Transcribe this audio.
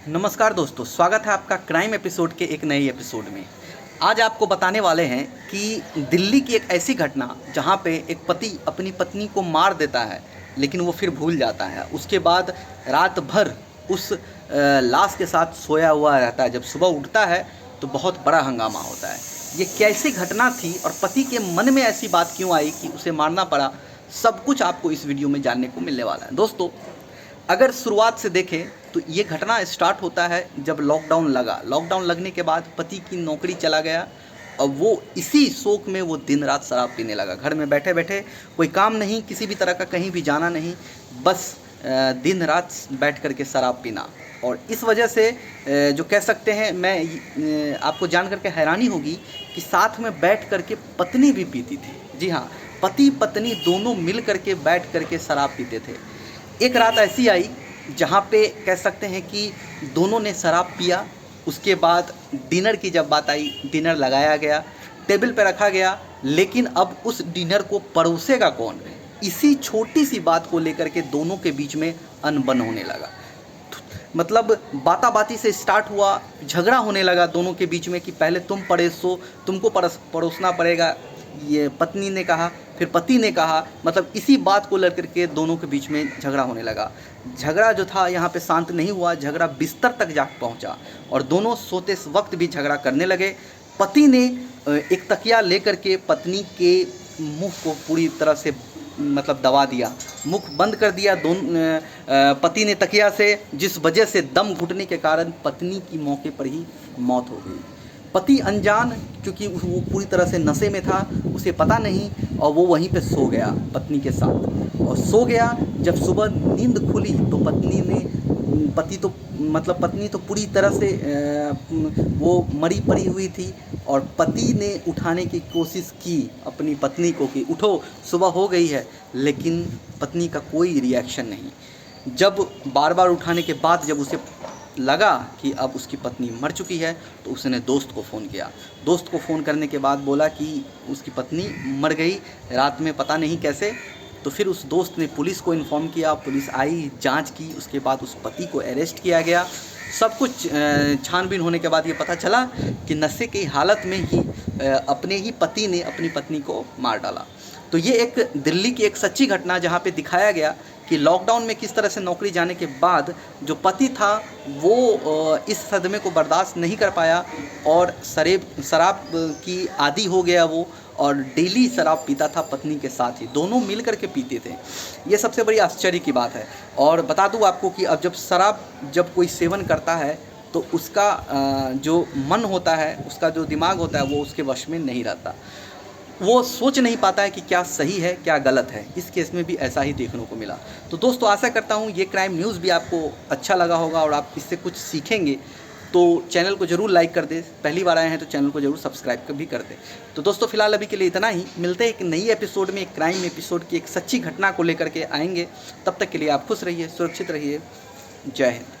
नमस्कार दोस्तों, स्वागत है आपका क्राइम एपिसोड के एक नए एपिसोड में। आज आपको बताने वाले हैं कि दिल्ली की एक ऐसी घटना जहां पे एक पति अपनी पत्नी को मार देता है, लेकिन वो फिर भूल जाता है। उसके बाद रात भर उस लाश के साथ सोया हुआ रहता है। जब सुबह उठता है तो बहुत बड़ा हंगामा होता है। ये कैसी घटना थी और पति के मन में ऐसी बात क्यों आई कि उसे मारना पड़ा, सब कुछ आपको इस वीडियो में जानने को मिलने वाला है। दोस्तों, अगर शुरुआत से देखें तो ये घटना स्टार्ट होता है जब लॉकडाउन लगा। लॉकडाउन लगने के बाद पति की नौकरी चला गया और वो इसी शौक में वो दिन रात शराब पीने लगा। घर में बैठे बैठे कोई काम नहीं, किसी भी तरह का कहीं भी जाना नहीं, बस दिन रात बैठ कर के शराब पीना। और इस वजह से जो कह सकते हैं, मैं आपको जान करके हैरानी होगी कि साथ में बैठ कर के पत्नी भी पीती थी। जी हाँ, पति पत्नी दोनों मिल कर के बैठ कर के शराब पीते थे। एक रात ऐसी आई जहाँ पे कह सकते हैं कि दोनों ने शराब पिया। उसके बाद डिनर की जब बात आई, डिनर लगाया गया, टेबल पे रखा गया, लेकिन अब उस डिनर को परोसेगा कौन? इसी छोटी सी बात को लेकर के दोनों के बीच में अनबन होने लगा। मतलब बाता बाती से स्टार्ट हुआ, झगड़ा होने लगा दोनों के बीच में कि पहले तुम परोसो, तुमको परोसना पड़ेगा, ये पत्नी ने कहा। फिर पति ने कहा। मतलब इसी बात को लेकर के दोनों के बीच में झगड़ा होने लगा। झगड़ा जो था यहाँ पे शांत नहीं हुआ, झगड़ा बिस्तर तक जा पहुँचा और दोनों सोते वक्त भी झगड़ा करने लगे। पति ने एक तकिया लेकर के पत्नी के मुंह को पूरी तरह से मतलब दबा दिया, मुख बंद कर दिया पति ने तकिया से, जिस वजह से दम घुटने के कारण पत्नी की मौके पर ही मौत हो गई। पति अनजान, क्योंकि वो पूरी तरह से नशे में था, उसे पता नहीं, और वो वहीं पे सो गया पत्नी के साथ। और सो गया, जब सुबह नींद खुली तो पत्नी तो पूरी तरह से वो मरी पड़ी हुई थी। और पति ने उठाने की कोशिश की अपनी पत्नी को कि उठो, सुबह हो गई है, लेकिन पत्नी का कोई रिएक्शन नहीं। जब बार बार उठाने के बाद जब उसे लगा कि अब उसकी पत्नी मर चुकी है तो उसने दोस्त को फ़ोन किया। दोस्त को फ़ोन करने के बाद बोला कि उसकी पत्नी मर गई रात में, पता नहीं कैसे। तो फिर उस दोस्त ने पुलिस को इन्फॉर्म किया, पुलिस आई, जांच की, उसके बाद उस पति को अरेस्ट किया गया। सब कुछ छानबीन होने के बाद ये पता चला कि नशे की हालत में ही अपने ही पति ने अपनी पत्नी को मार डाला। तो ये एक दिल्ली की एक सच्ची घटना जहाँ पे दिखाया गया कि लॉकडाउन में किस तरह से नौकरी जाने के बाद जो पति था वो इस सदमे को बर्दाश्त नहीं कर पाया और शराब की आदी हो गया वो, और डेली शराब पीता था पत्नी के साथ ही, दोनों मिल कर के पीते थे। ये सबसे बड़ी आश्चर्य की बात है। और बता दूं आपको कि अब जब कोई सेवन करता है तो उसका जो मन होता है, उसका जो दिमाग होता है, वो उसके वश में नहीं रहता। वो सोच नहीं पाता है कि क्या सही है क्या गलत है। इस केस में भी ऐसा ही देखने को मिला। तो दोस्तों, आशा करता हूँ ये क्राइम न्यूज़ भी आपको अच्छा लगा होगा और आप इससे कुछ सीखेंगे। तो चैनल को ज़रूर लाइक कर दें, पहली बार आए हैं तो चैनल को ज़रूर सब्सक्राइब भी कर दें। तो दोस्तों, फिलहाल अभी के लिए इतना ही। मिलते हैं एक नई एपिसोड में, एक क्राइम एपिसोड की एक सच्ची घटना को लेकर के आएंगे। तब तक के लिए आप खुश रहिए, सुरक्षित रहिए। जय हिंद।